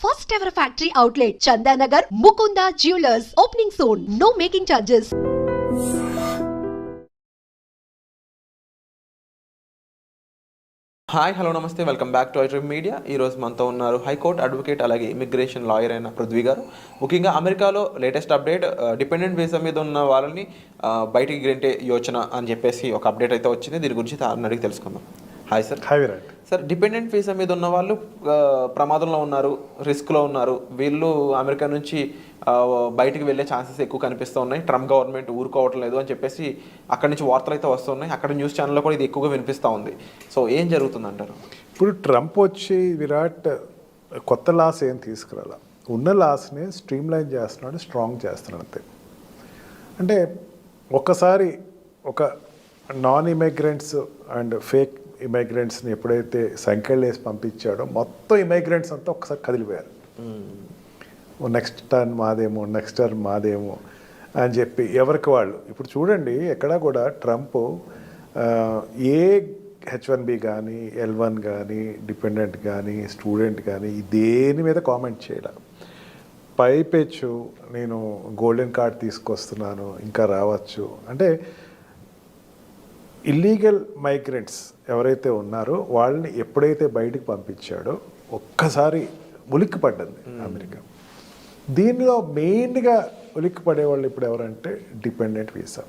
First ever factory outlet, Chandanagar, Mukunda Jewelers, opening soon. No making charges. Hi hello నమస్తే welcome back to iDream media. ఈరోజు మనతో ఉన్నారు high court advocate అలాగే immigration lawyer అయిన పృథ్వీ గారు. ముఖ్యంగా అమెరికాలో లేటెస్ట్ అప్డేట్, డిపెండెంట్ వీసా మీద ఉన్న వాళ్ళని బయటికి గెంటే యోచన అని చెప్పేసి ఒక అప్డేట్ అయితే వచ్చింది. దీని గురించి అడిగి తెలుసుకుందాం. Hi sir. Hi Virat. Sir, dependent visa మీద ఉన్న వాళ్ళు ప్రమాదంలో ఉన్నారు, రిస్క్లో ఉన్నారు. వీళ్ళు అమెరికా నుంచి బయటికి వెళ్ళే ఛాన్సెస్ ఎక్కువ కనిపిస్తూ ఉన్నాయి. ట్రంప్ గవర్నమెంట్ ఊరుకోవటం లేదు అని చెప్పేసి అక్కడి నుంచి వార్తలు అయితే వస్తున్నాయి. అక్కడ న్యూస్ ఛానల్లో కూడా ఇది ఎక్కువగా వినిపిస్తూ ఉంది. సో ఏం జరుగుతుంది అంటారు? ఇప్పుడు ట్రంప్ వచ్చి విరాట్ కొత్త లాస్ ఏం తీసుకురాల, ఉన్న లాస్ని స్ట్రీమ్ లైన్ చేస్తున్నాడు, స్ట్రాంగ్ చేస్తున్నాడు అంతే. అంటే ఒక్కసారి ఒక నాన్ ఇమిగ్రెంట్స్ అండ్ ఫేక్ ఇమిగ్రెంట్స్ని ఎప్పుడైతే సంఖ్యలు వేసి పంపించాడో మొత్తం ఇమిగ్రెంట్స్ అంతా ఒకసారి కదిలిపోయారు. నెక్స్ట్ టర్న్ మాదేమో, నెక్స్ట్ టర్న్ మాదేమో అని చెప్పి ఎవరికి వాళ్ళు. ఇప్పుడు చూడండి, ఎక్కడా కూడా ట్రంప్ ఏ H1B కానీ, L1 కానీ, డిపెండెంట్ కానీ, స్టూడెంట్ కానీ దేని మీద కామెంట్ చేయలే. పైపెచ్చు నేను గోల్డెన్ కార్డ్ తీసుకొస్తున్నాను, ఇంకా రావచ్చు అంటే. ఇల్లీగల్ మైగ్రెంట్స్ ఎవరైతే ఉన్నారో వాళ్ళని ఎప్పుడైతే బయటికి పంపించాడో ఒక్కసారి ఉలిక్కి పడ్డది అమెరికా. దీనిలో మెయిన్గా ఉలిక్కి పడేవాళ్ళు ఇప్పుడు ఎవరంటే డిపెండెంట్ వీసా.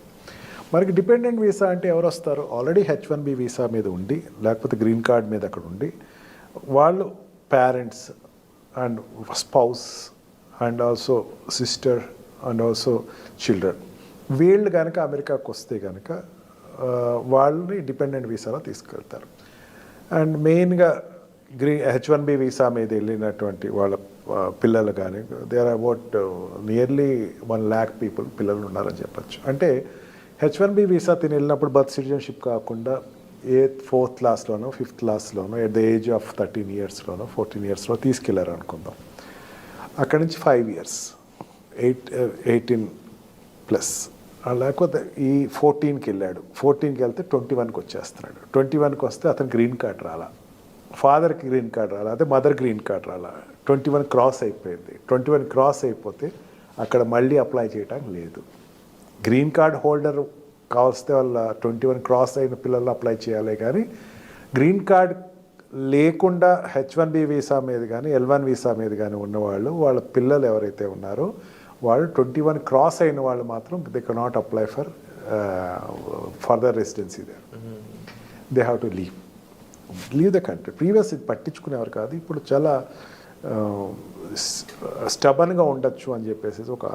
మనకి డిపెండెంట్ వీసా అంటే ఎవరు వస్తారు? ఆల్రెడీ H1B వీసా మీద ఉండి, లేకపోతే గ్రీన్ కార్డ్ మీద అక్కడ ఉండి, వాళ్ళు parents and spouse and also sister and also children, వీళ్ళు కనుక అమెరికాకు వస్తే కనుక వాళ్ళని డిపెండెంట్ వీసాలో తీసుకెళ్తారు. అండ్ మెయిన్గా H1B వీసా మీద వెళ్ళినటువంటి వాళ్ళ పిల్లలు కానీ, they are about nearly 1 lakh people పిల్లలు ఉన్నారని చెప్పచ్చు. అంటే H1B వీసా తిని వెళ్ళినప్పుడు బర్త్ సిటిజన్షిప్ కాకుండా 4th క్లాస్లోనో 5th క్లాస్లోనో ఎట్ ద ఏజ్ ఆఫ్ 13 yearsలోనో 14 yearsలో తీసుకెళ్లారు అనుకుందాం. అక్కడి నుంచి 5 years 18+, లేకపోతే ఈ 14కి వెళ్ళాడు. 14కి వెళ్తే 21కి వచ్చేస్తున్నాడు. 21కి వస్తే అతను గ్రీన్ కార్డ్ రాలా, ఫాదర్కి గ్రీన్ కార్డ్ రాలా, అదే మదర్ గ్రీన్ కార్డ్ రాలా. 21 క్రాస్ అయిపోయింది. 21 క్రాస్ అయిపోతే అక్కడ మళ్ళీ అప్లై చేయడానికి లేదు. గ్రీన్ కార్డ్ హోల్డర్ కావస్తే వాళ్ళ 21 క్రాస్ అయిన పిల్లలు అప్లై చేయాలి. కానీ గ్రీన్ కార్డ్ లేకుండా H1B వీసా మీద కానీ, L1 వీసా మీద కానీ ఉన్నవాళ్ళు, వాళ్ళ పిల్లలు ఎవరైతే ఉన్నారో వాళ్ళు 21 క్రాస్ అయిన వాళ్ళు మాత్రం they cannot apply for further residency there. They have to leave the country. Previous ఇది పట్టించుకునేవారు కాదు, ఇప్పుడు చాలా స్టబన్గా ఉండొచ్చు అని చెప్పేసి ఒక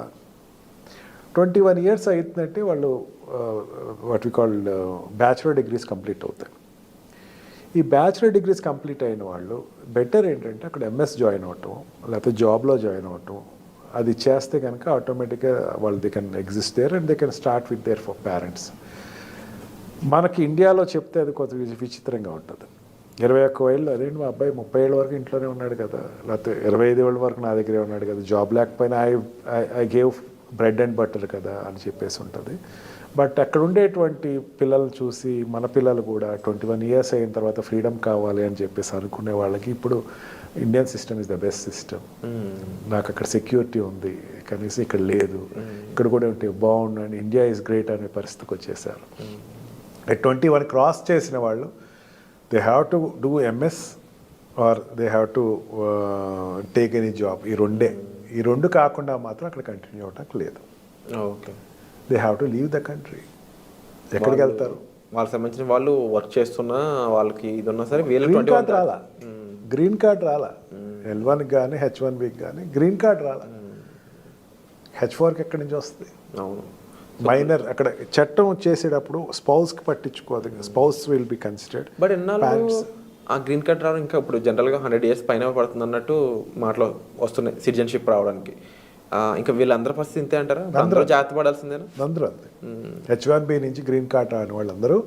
21 years అవుతుందంటే వాళ్ళు what we call bachelor degrees complete అవుతాయి. ఈ బ్యాచులర్ డిగ్రీస్ కంప్లీట్ అయిన వాళ్ళు బెటర్ ఏంటంటే అక్కడ MS జాయిన్ అవ్వటం, లేకపోతే జాబ్లో జాయిన్ అవ్వటం. అది చేస్తే కనుక ఆటోమేటిక్గా వాళ్ళు they can exist there and they can start with their for parents. మనకి ఇండియాలో చెప్తే అది కొంత విచిత్రంగా ఉంటుంది. 21 ఏళ్ళు, అదేంటి మా అబ్బాయి 30 ఏళ్ళ వరకు ఇంట్లోనే ఉన్నాడు కదా, లేకపోతే 25 ఏళ్ళ వరకు నా దగ్గరే ఉన్నాడు కదా, జాబ్ లేకపోయినా I gave bread and butter కదా అని చెప్పేసి ఉంటుంది. బట్ అక్కడ ఉండేటువంటి పిల్లలు చూసి మన పిల్లలు కూడా 21 years అయిన తర్వాత ఫ్రీడమ్ కావాలి అని చెప్పేసి అనుకునే వాళ్ళకి ఇప్పుడు Indian system is the best system. నాకు అక్కడ సెక్యూరిటీ ఉంది, కనీసం ఇక్కడ లేదు, ఇక్కడ కూడా ఉంటే బాగుండు అని ఇండియా ఈజ్ గ్రేట్ అనే పరిస్థితికి వచ్చేసారు. 21 క్రాస్ చేసిన వాళ్ళు they have to do MS or they have to take any job. ఈ రెండు కాకుండా మాత్రం అక్కడ కంటిన్యూ అవ్వడానికి లేదు. Okay, they have to leave the country. ఎక్కడికి వెళ్తారు? వాళ్ళకి సంబంధించిన వాళ్ళు వర్క్ చేస్తున్నా వాళ్ళకి ఇది ఉన్నా సరే గ్రీన్ కార్డ్ రాలా, గ్రీన్ కార్డ్ రాలా. L1కి కానీ H1Bకి కానీ గ్రీన్ కార్డ్ రాలా. H4కి ఎక్కడి నుంచి వస్తుంది? అవును, మైనర్ అక్కడ చట్టం చేసేటప్పుడు స్పౌస్కి పట్టించుకోదు. Spouse will be considered. But ఎన్నాళ్ళు ఆ గ్రీన్ కార్డ్ రావడం ఇంకా ఇప్పుడు జనరల్గా 100 years పైన పడుతుంది అన్నట్టు మాటలు వస్తున్నాయి సిటిజన్షిప్ రావడానికి. ఇంకా వీళ్ళందరూ పరిస్థితి ఇంతే అంటారా? అందరూ జాగ్రత్త పడాల్సిందేనా? అందరూ అంతే. H1B నుంచి గ్రీన్ కార్డ్ రాని వాళ్ళందరూ,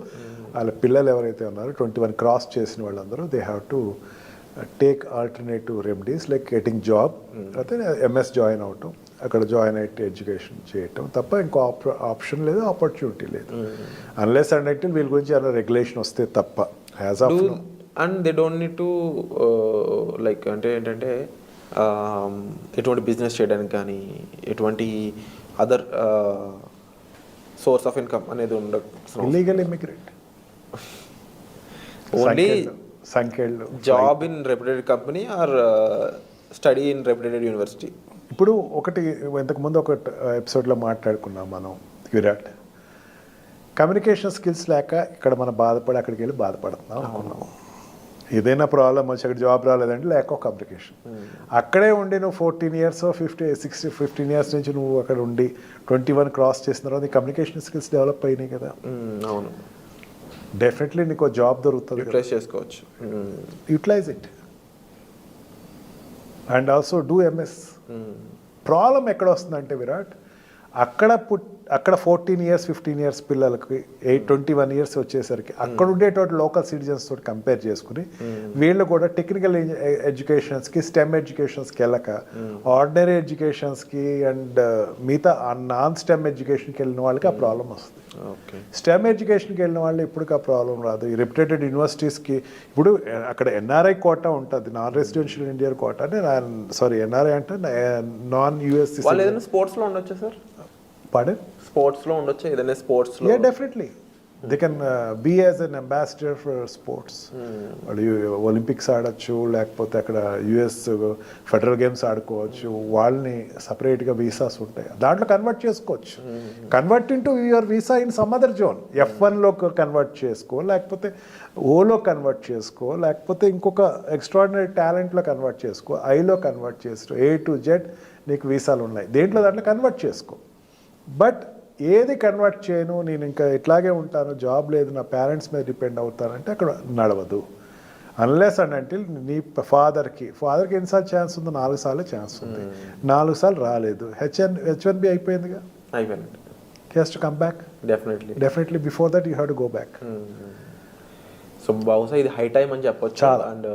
వాళ్ళ పిల్లలు ఎవరైతే ఉన్నారో 21 క్రాస్ చేసిన వాళ్ళందరూ they have to take alternative remedies like getting job, అయితే MS జాయిన్ అవటం, అక్కడ జాయిన్ అయితే ఎడ్యుకేషన్ చేయటం తప్ప ఇంకో ఆప్షన్ లేదు, ఆపర్చునిటీ లేదు. అన్లెస్ అండ్ అంటే వీళ్ళ గురించి ఏమైనా రెగ్యులేషన్ వస్తే తప్ప as of and they don't need to like అంటే ఏంటంటే ఎటువంటి బిజినెస్ చేయడానికి కానీ ఎటువంటి అదర్ సోర్స్ ఆఫ్ ఇన్కమ్ అనేది ఉండదు. ఇల్లీగల్ ఇమిగ్రెంట్, ఓన్లీ సంఖ్యలు, job in reputed company or study in reputed university. ఇప్పుడు ఒకటి ఇంతకుముందు ఒక ఎపిసోడ్లో మాట్లాడుకున్నాం మనం, విరాట్ కమ్యూనికేషన్ స్కిల్స్ లేక ఇక్కడ మనం బాధపడి అక్కడికి వెళ్ళి బాధపడుతున్నాం అనుకున్నాం. ఏదైనా ప్రాబ్లం వచ్చి అక్కడ జాబ్ రాలేదంటే లేక ఒక కమ్యూనికేషన్. అక్కడే ఉండి నువ్వు 14 years 15 years నుంచి నువ్వు అక్కడ ఉండి 21 క్రాస్ చేసిన తర్వాత నీ కమ్యూనికేషన్ స్కిల్స్ డెవలప్ అయినాయి కదా. అవును, డెఫినెట్లీ నీకు జాబ్ దొరుకుతుంది, యూటిలైజ్ చేసుకోవచ్చు. Utilise it and also do MS. Problem ఎక్కడ వస్తుందంటే విరాట్, అక్కడ 14 years 15 years పిల్లలకి 21 years వచ్చేసరికి అక్కడ ఉండేటువంటి లోకల్ సిటిజన్స్ తోటి కంపేర్ చేసుకుని వీళ్ళు కూడా టెక్నికల్ ఎడ్యుకేషన్స్కి స్టెమ్ ఎడ్యుకేషన్స్కి వెళ్ళక ఆర్డినరీ ఎడ్యుకేషన్స్కి అండ్ మిగతా నాన్ స్టెమ్ ఎడ్యుకేషన్కి వెళ్ళిన వాళ్ళకి ఆ ప్రాబ్లం వస్తుంది. స్టెమ్ ఎడ్యుకేషన్కి వెళ్ళిన వాళ్ళు ఇప్పటికి ఆ ప్రాబ్లం రాదు. ఈ రెప్యుటేటెడ్ యూనివర్సిటీస్కి ఇప్పుడు అక్కడ ఎన్ఆర్ఐ కోటా ఉంటుంది, నాన్ రెసిడెన్షియల్ ఇండియన్ కోటా అంటే ఎన్ఆర్ఐ అంటే నాన్ యూఎస్సీ. స్పోర్ట్స్లో ఉండొచ్చు సార్, Pardon? స్పోర్ట్స్లో ఉండొచ్చు ఏదైనా స్పోర్ట్స్లో. Yeah, definitely. They can be as an ambassador for sports. వాళ్ళు ఒలింపిక్స్ ఆడచ్చు, లేకపోతే అక్కడ యుఎస్ ఫెడరల్ గేమ్స్ ఆడుకోవచ్చు. వాళ్ళని సపరేట్గా వీసాస్ ఉంటాయి, దాంట్లో కన్వర్ట్ చేసుకోవచ్చు. Convert into your visa in some other zone. F1లో కన్వర్ట్ చేసుకో, లేకపోతే ఓలో కన్వర్ట్ చేసుకో, లేకపోతే ఇంకొక ఎక్స్ట్రాడినరీ టాలెంట్లో కన్వర్ట్ చేసుకో, ఐలో కన్వర్ట్ చేసుకో. A to Z నీకు వీసాలు ఉన్నాయి, దేంట్లో దాంట్లో కన్వర్ట్ చేసుకో. బట్ ఏది కన్వర్ట్ చేయను, నేను ఇంకా ఇట్లాగే ఉంటాను, జాబ్ లేదు, నా పేరెంట్స్ మీద డిపెండ్ అవుతానంటే అక్కడ నడవదు. అన్లెస్ అండ్ అంటిల్ నీ ఫాదర్కి ఎన్నిసార్లు ఛాన్స్ ఉందో 4 సార్లు ఛాన్స్ ఉంది, 4 సార్లు రాలేదు, H1B అయిపోయిందిగా, అయిపోయింది. He has to come back. Definitely before that you have to go back. So బహుశా ఇది హై టైం అని చెప్పొచ్చు. అండ్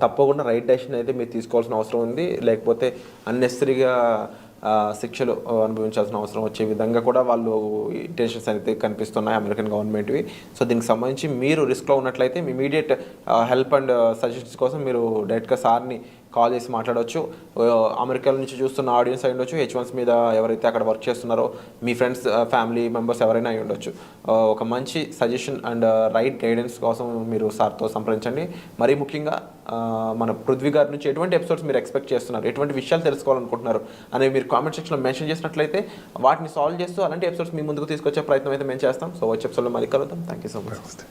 తప్పకుండా రైట్ డెసిషన్ అయితే మీరు తీసుకోవాల్సిన అవసరం ఉంది, లేకపోతే అన్నెసరీగా శిక్షలు అనుభవించాల్సిన అవసరం వచ్చే విధంగా కూడా వాళ్ళు ఇంటెన్షన్స్ అయితే కనిపిస్తున్నాయి అమెరికన్ గవర్నమెంట్వి. సో దీనికి సంబంధించి మీరు రిస్క్లో ఉన్నట్లయితే మీ ఇమీడియట్ హెల్ప్ అండ్ సజెషన్స్ కోసం మీరు డైరెక్ట్గా సార్ని కాల్ చేసి మాట్లాడవచ్చు. అమెరికా నుంచి చూస్తున్న ఆడియన్స్ అయి ఉండొచ్చు, H1s మీద ఎవరైతే అక్కడ వర్క్ చేస్తున్నారో మీ ఫ్రెండ్స్ ఫ్యామిలీ మెంబర్స్ ఎవరైనా అయి ఉండొచ్చు. ఒక మంచి సజెషన్ అండ్ రైట్ గైడెన్స్ కోసం మీరు సార్తో సంప్రదించండి. మరీ ముఖ్యంగా మన పృథ్వీ గారి నుంచి ఎటువంటి ఎపిసోడ్స్ మీరు ఎక్స్పెక్ట్ చేస్తున్నారు, ఎటువంటి విషయాలు తెలుసుకోవాలనుకుంటున్నారు అనేవి మీరు కామెంట్ సెక్షన్లో మెన్షన్ చేసినట్లయితే వాటిని సాల్వ్ చేస్తూ అలాంటి ఎపిసోడ్స్ మీ ముందుకు తీసుకొచ్చే ప్రయత్నం అయితే మేము చేస్తాం. సో వచ్చే ఎపిసోడ్లో మళ్ళీ కలుద్దాం. Thank you so much.